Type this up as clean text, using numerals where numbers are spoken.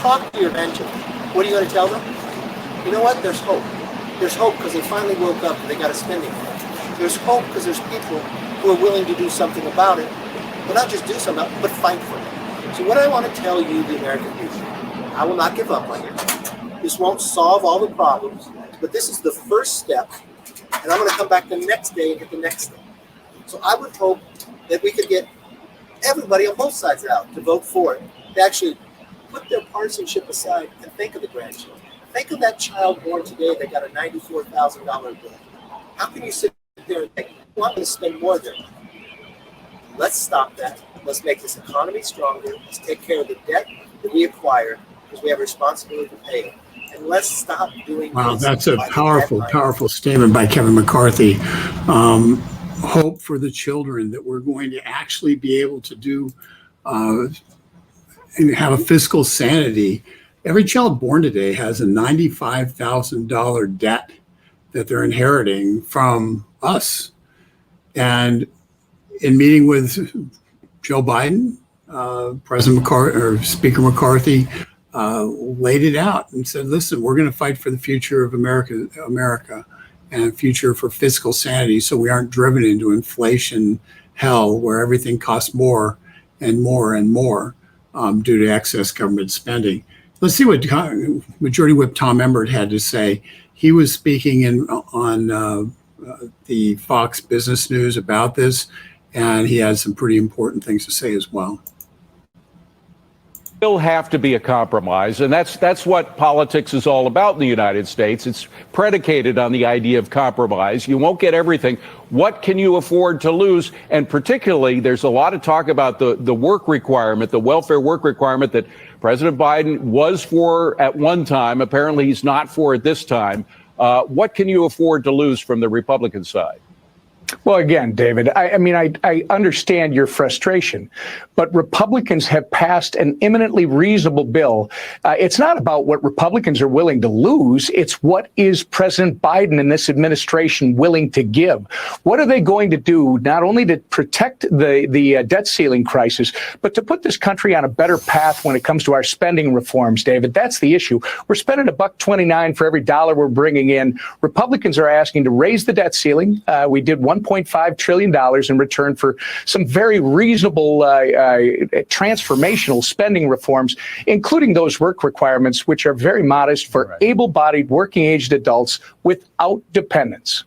talk to your grandchildren, what are you going to tell them? You know what? There's hope. There's hope because they finally woke up and they got a spending plan. There's hope because there's people who are willing to do something about it, but not just do something about it, but fight for it. So what I want to tell you, the American people, I will not give up on you. This won't solve all the problems, but this is the first step, and I'm going to come back the next day and get the next step. So I would hope that we could get everybody on both sides out to vote for it, to actually put their partisanship aside and think of the grandchildren. Think of that child born today that got a $94,000 bill. How can you sit there and think, well, I'm going to spend more than that? Let's stop that. Let's make this economy stronger. Let's take care of the debt that we acquire because we have a responsibility to pay it. And let's stop doing Wow, this. that's a powerful statement by Kevin McCarthy. Hope for the children that we're going to actually be able to do and have a fiscal sanity. Every child born today has a $95,000 debt that they're inheriting from us. And in meeting with Joe Biden, President McCarthy or Speaker McCarthy laid it out and said, listen, we're going to fight for the future of America and a future for fiscal sanity so we aren't driven into inflation hell where everything costs more and more and more due to excess government spending. Let's see what Majority Whip Tom Emmer had to say. He was speaking on the Fox Business News about this, and he had some pretty important things to say as well. Still have to be a compromise, and that's what politics is all about in the United States. It's predicated on the idea of compromise. You won't get everything. What can you afford to lose? And particularly, there's a lot of talk about the work requirement, the welfare work requirement that President Biden was for at one time. Apparently, he's not for it this time. What can you afford to lose from the Republican side? Well, again, David, I understand your frustration, but Republicans have passed an eminently reasonable bill. It's not about what Republicans are willing to lose. It's what is President Biden and this administration willing to give? What are they going to do not only to protect the debt ceiling crisis, but to put this country on a better path when it comes to our spending reforms, David? That's the issue. We're spending $1.29 for every dollar we're bringing in. Republicans are asking to raise the debt ceiling. We did $1.5 trillion in return for some very reasonable transformational spending reforms, including those work requirements, which are very modest for able-bodied working-aged adults without dependents.